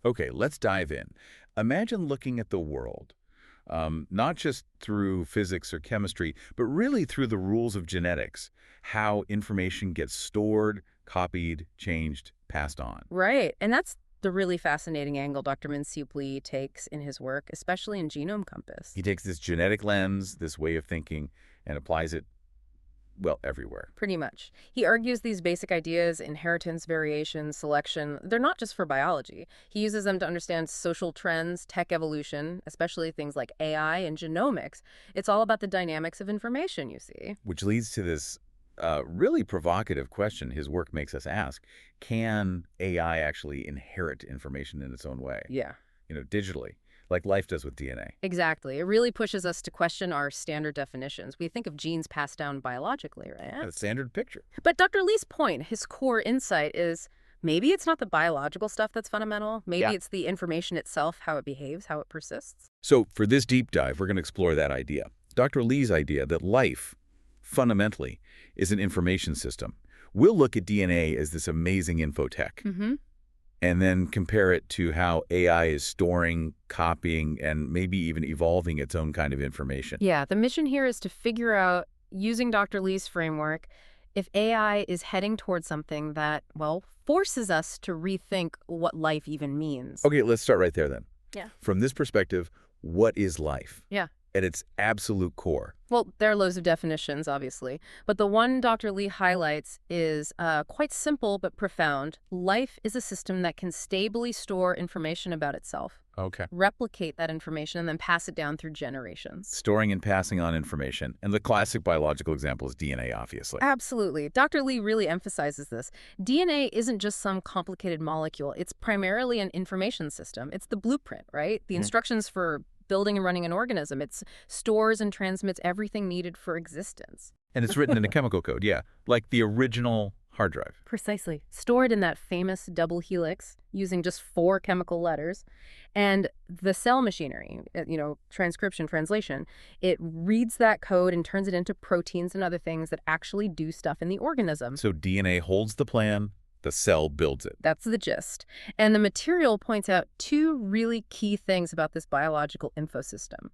Okay, let's dive in. Imagine looking at the world, not just through physics or chemistry, but really through the rules of genetics, how information gets stored, copied, changed, passed on. Right. And that's the really fascinating angle Dr. Minsupli takes in his work, especially in Genome Compass. He takes this genetic lens, this way of thinking, and applies it, well, everywhere. Pretty much. He argues these basic ideas, inheritance, variation, selection, they're not just for biology. He uses them to understand social trends, tech evolution, especially things like AI and genomics. It's all about the dynamics of information, you see. Which leads to this really provocative question his work makes us ask. Can AI actually inherit information in its own way? Yeah. Digitally, like life does with DNA. Exactly. It really pushes us to question our standard definitions. We think of genes passed down biologically, right? A standard picture. But Dr. Lee's point, his core insight is maybe it's not the biological stuff that's fundamental. Maybe Yeah. it's the information itself, how it behaves, how it persists. So for this deep dive, we're going to explore that idea. Dr. Lee's idea that life, fundamentally, is an information system. We'll look at DNA as this amazing infotech. And then compare it to how AI is storing, copying, and maybe even evolving its own kind of information. Yeah, the mission here is to figure out, using Dr. Lee's framework, if AI is heading towards something that, well, forces us to rethink what life even means. Okay, let's start right there then. Yeah. From this perspective, what is life? Yeah. At its absolute core. Well, there are loads of definitions, obviously, but the one Dr. Lee highlights is quite simple but profound. Life is a system that can stably store information about itself, Okay. replicate that information, and then pass it down through generations. Storing and passing on information. And the classic biological example is DNA, obviously. Absolutely. Dr. Lee really emphasizes this. DNA isn't just some complicated molecule. It's primarily an information system. It's the blueprint, right? The instructions for building and running an organism. It stores and transmits everything needed for existence. And it's written in a chemical code, yeah, like the original hard drive. Precisely. Stored in that famous double helix using just 4 chemical letters. And the cell machinery, transcription, translation, it reads that code and turns it into proteins and other things that actually do stuff in the organism. So DNA holds the plan, the cell builds it. That's the gist. And the material points out 2 really key things about this biological infosystem.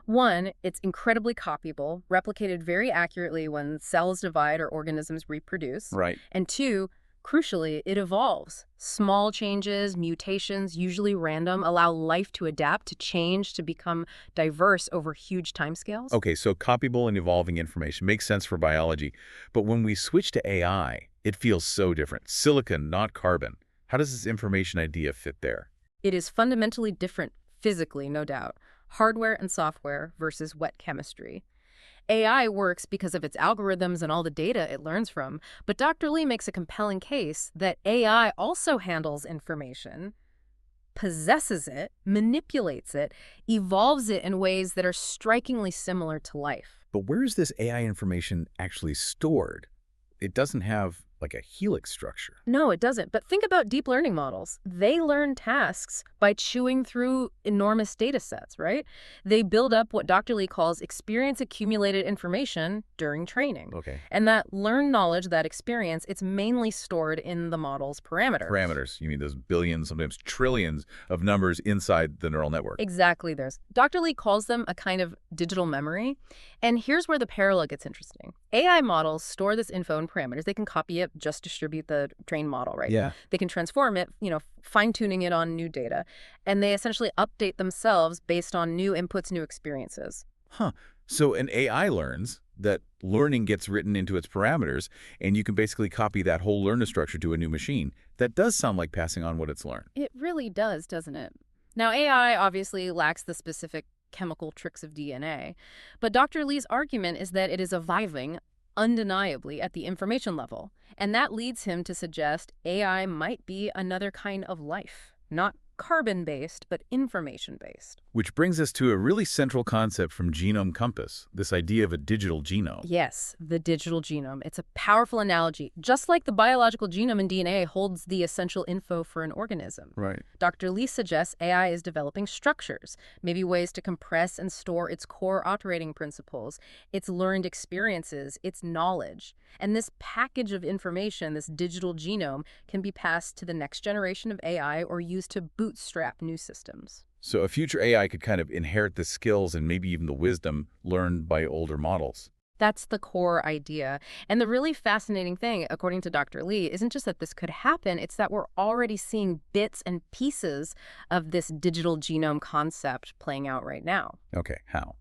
One, it's incredibly copyable, replicated very accurately when cells divide or organisms reproduce. Right. And 2, crucially, it evolves. Small changes, mutations, usually random, allow life to adapt, to change, to become diverse over huge timescales. Okay, so copyable and evolving information makes sense for biology. But when we switch to AI, it feels so different. Silicon, not carbon. How does this information idea fit there? It is fundamentally different physically, no doubt. Hardware and software versus wet chemistry. AI works because of its algorithms and all the data it learns from, but Dr. Lee makes a compelling case that AI also handles information, possesses it, manipulates it, evolves it in ways that are strikingly similar to life. But where is this AI information actually stored? It doesn't have like a helix structure. No, it doesn't. But think about deep learning models. They learn tasks by chewing through enormous data sets, right? They build up what Dr. Lee calls experience-accumulated information during training. Okay. And that learned knowledge, that experience, it's mainly stored in the model's parameters. Parameters. You mean those billions, sometimes trillions of numbers inside the neural network. Exactly. Dr. Lee calls them a kind of digital memory. And here's where the parallel gets interesting. AI models store this info in parameters. They can copy it, just distribute the trained model, right? Yeah. They can transform it, fine-tuning it on new data. And they essentially update themselves based on new inputs, new experiences. Huh. So an AI learns that learning gets written into its parameters, and you can basically copy that whole learner structure to a new machine. That does sound like passing on what it's learned. It really does, doesn't it? Now, AI obviously lacks the specific chemical tricks of DNA, but Dr. Lee's argument is that it is evolving undeniably at the information level, and that leads him to suggest AI might be another kind of life, not carbon-based, but information-based. Which brings us to a really central concept from Genome Compass, this idea of a digital genome. Yes, the digital genome. It's a powerful analogy. Just like the biological genome in DNA holds the essential info for an organism. Right. Dr. Lee suggests AI is developing structures, maybe ways to compress and store its core operating principles, its learned experiences, its knowledge. And this package of information, this digital genome, can be passed to the next generation of AI or used to boost bootstrap new systems. So a future AI could kind of inherit the skills and maybe even the wisdom learned by older models. That's the core idea. And the really fascinating thing, according to Dr. Lee, isn't just that this could happen, it's that we're already seeing bits and pieces of this digital genome concept playing out right now. Okay, how?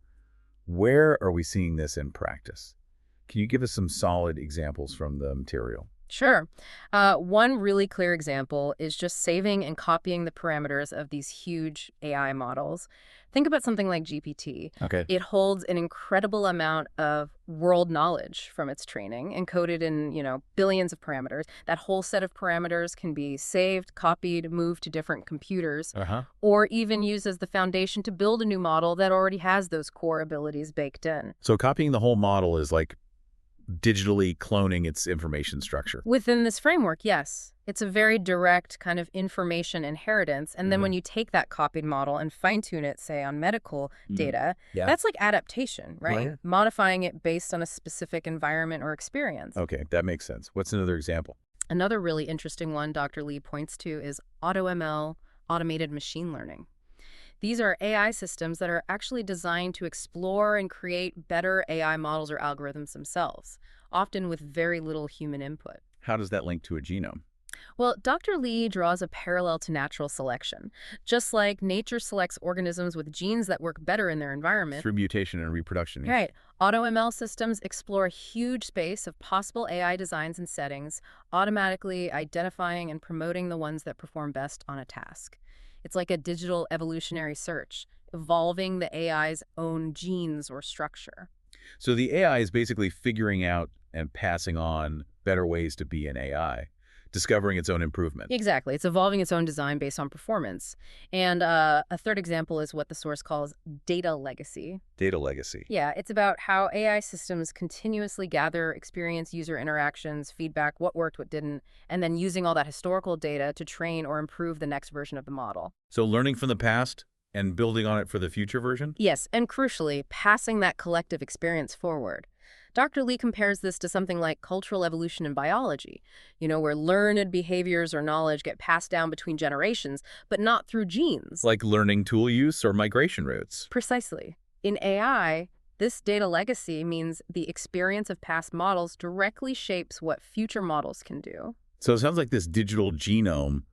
Where are we seeing this in practice? Can you give us some solid examples from the material? Sure. One really clear example is just saving and copying the parameters of these huge AI models. Think about something like GPT. Okay. It holds an incredible amount of world knowledge from its training, encoded in, billions of parameters. That whole set of parameters can be saved, copied, moved to different computers, or even used as the foundation to build a new model that already has those core abilities baked in. So copying the whole model is like digitally cloning its information structure. Within this framework, yes. It's a very direct kind of information inheritance. And then when you take that copied model and fine-tune it, say, on medical data, that's like adaptation, right? Modifying it based on a specific environment or experience. Okay, that makes sense. What's another example? Another really interesting one Dr. Lee points to is AutoML, automated machine learning. These are AI systems that are actually designed to explore and create better AI models or algorithms themselves, often with very little human input. How does that link to a genome? Well, Dr. Lee draws a parallel to natural selection. Just like nature selects organisms with genes that work better in their environment. Through mutation and reproduction. Right. AutoML systems explore a huge space of possible AI designs and settings, automatically identifying and promoting the ones that perform best on a task. It's like a digital evolutionary search, evolving the AI's own genes or structure. So the AI is basically figuring out and passing on better ways to be an AI, discovering its own improvement. Exactly. It's evolving its own design based on performance. And a third example is what the source calls data legacy. Data legacy. Yeah, it's about how AI systems continuously gather experience, user interactions, feedback, what worked, what didn't, and then using all that historical data to train or improve the next version of the model. So learning from the past and building on it for the future version? Yes, and crucially, passing that collective experience forward. Dr. Lee compares this to something like cultural evolution in biology, where learned behaviors or knowledge get passed down between generations, but not through genes. Like learning tool use or migration routes. Precisely. In AI, this data legacy means the experience of past models directly shapes what future models can do. So it sounds like this digital genome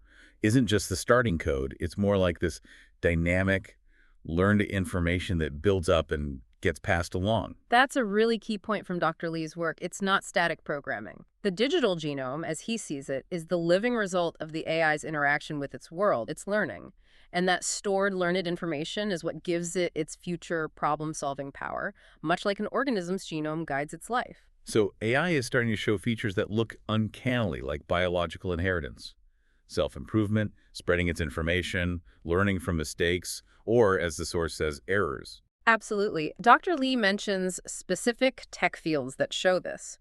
isn't just the starting code. It's more like this dynamic, learned information that builds up and gets passed along. That's a really key point from Dr. Lee's work. It's not static programming. The digital genome, as he sees it, is the living result of the AI's interaction with its world, its learning. And that stored learned information is what gives it its future problem-solving power, much like an organism's genome guides its life. So AI is starting to show features that look uncannily like biological inheritance. Self-improvement, spreading its information, learning from mistakes, or, as the source says, errors. Absolutely. Dr. Lee mentions specific tech fields that show this.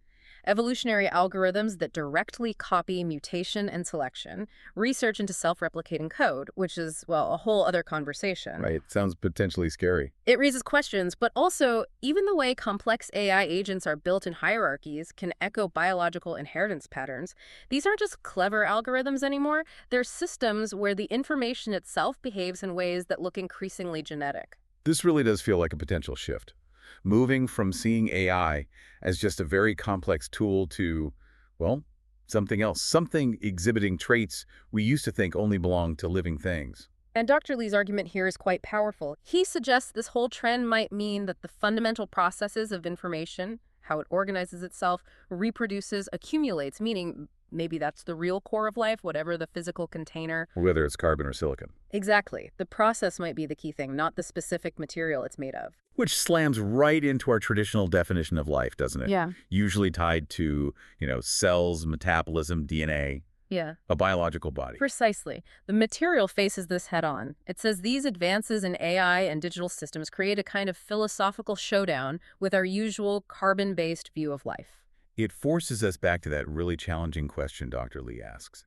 Evolutionary algorithms that directly copy mutation and selection, research into self-replicating code, which is, well, a whole other conversation. Right. Sounds potentially scary. It raises questions, but also, even the way complex AI agents are built in hierarchies can echo biological inheritance patterns. These aren't just clever algorithms anymore. They're systems where the information itself behaves in ways that look increasingly genetic. This really does feel like a potential shift. Moving from seeing AI as just a very complex tool to, well, something else, something exhibiting traits we used to think only belonged to living things. And Dr. Lee's argument here is quite powerful. He suggests this whole trend might mean that the fundamental processes of information, how it organizes itself, reproduces, accumulates, meaning maybe that's the real core of life, whatever the physical container. Whether it's carbon or silicon. Exactly. The process might be the key thing, not the specific material it's made of. Which slams right into our traditional definition of life, doesn't it? Yeah. Usually tied to, cells, metabolism, DNA. Yeah. A biological body. Precisely. The material faces this head-on. It says these advances in AI and digital systems create a kind of philosophical showdown with our usual carbon-based view of life. It forces us back to that really challenging question Dr. Lee asks.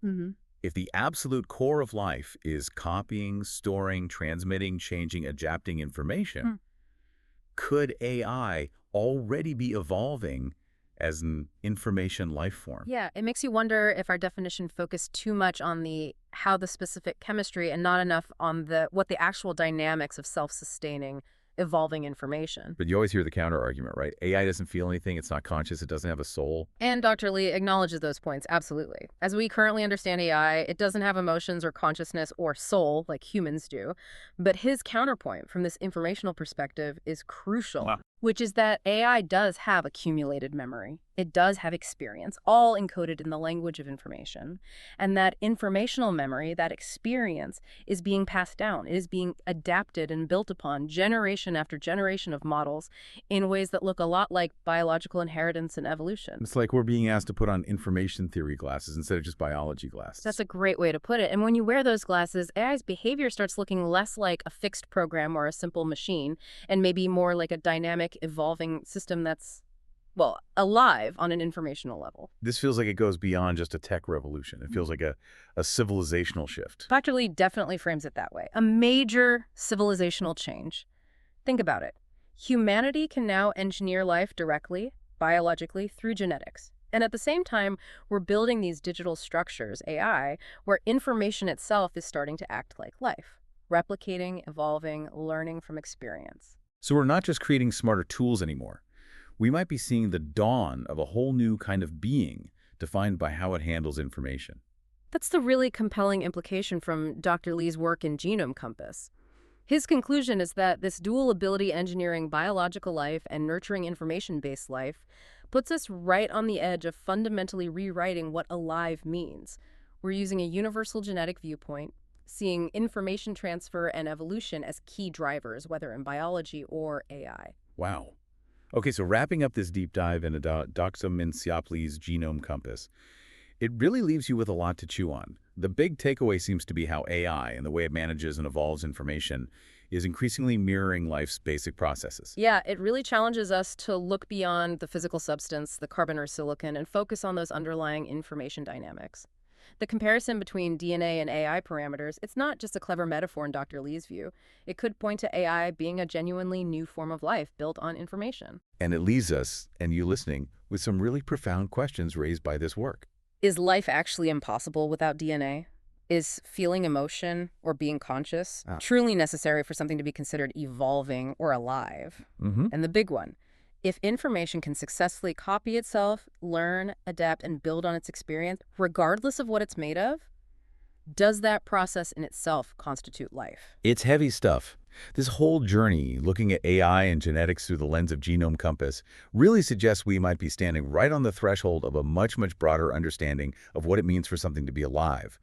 If the absolute core of life is copying, storing, transmitting, changing, adapting information, could AI already be evolving as an information life form. Yeah, it makes you wonder if our definition focused too much on how the specific chemistry and not enough on what the actual dynamics of self-sustaining, evolving information. But you always hear the counter argument, right? AI doesn't feel anything, it's not conscious, it doesn't have a soul. And Dr. Lee acknowledges those points, absolutely. As we currently understand AI, it doesn't have emotions or consciousness or soul like humans do. But his counterpoint from this informational perspective is crucial, Wow. which is that AI does have accumulated memory. It does have experience, all encoded in the language of information. And that informational memory, that experience, is being passed down. It is being adapted and built upon generation after generation of models in ways that look a lot like biological inheritance and evolution. It's like we're being asked to put on information theory glasses instead of just biology glasses. That's a great way to put it. And when you wear those glasses, AI's behavior starts looking less like a fixed program or a simple machine, and maybe more like a dynamic, evolving system that's, well, alive on an informational level. This feels like it goes beyond just a tech revolution. It feels like a civilizational shift. Dr. Lee definitely frames it that way. A major civilizational change. Think about it. Humanity can now engineer life directly, biologically, through genetics. And at the same time, we're building these digital structures, AI, where information itself is starting to act like life, replicating, evolving, learning from experience. So we're not just creating smarter tools anymore. We might be seeing the dawn of a whole new kind of being defined by how it handles information. That's the really compelling implication from Dr. Lee's work in Genome Compass. His conclusion is that this dual ability engineering biological life and nurturing information-based life puts us right on the edge of fundamentally rewriting what alive means. We're using a universal genetic viewpoint, seeing information transfer and evolution as key drivers, whether in biology or AI. Wow. Okay, so wrapping up this deep dive into Dr. Minsiapli's Genome Compass, it really leaves you with a lot to chew on. The big takeaway seems to be how AI and the way it manages and evolves information is increasingly mirroring life's basic processes. Yeah, it really challenges us to look beyond the physical substance, the carbon or silicon, and focus on those underlying information dynamics. The comparison between DNA and AI parameters, it's not just a clever metaphor in Dr. Lee's view. It could point to AI being a genuinely new form of life built on information. And it leaves us, and you listening, with some really profound questions raised by this work. Is life actually impossible without DNA? Is feeling emotion or being conscious truly necessary for something to be considered evolving or alive? And the big one, if information can successfully copy itself, learn, adapt, and build on its experience, regardless of what it's made of, does that process in itself constitute life? It's heavy stuff. This whole journey, looking at AI and genetics through the lens of Genome Compass, really suggests we might be standing right on the threshold of a much, much broader understanding of what it means for something to be alive.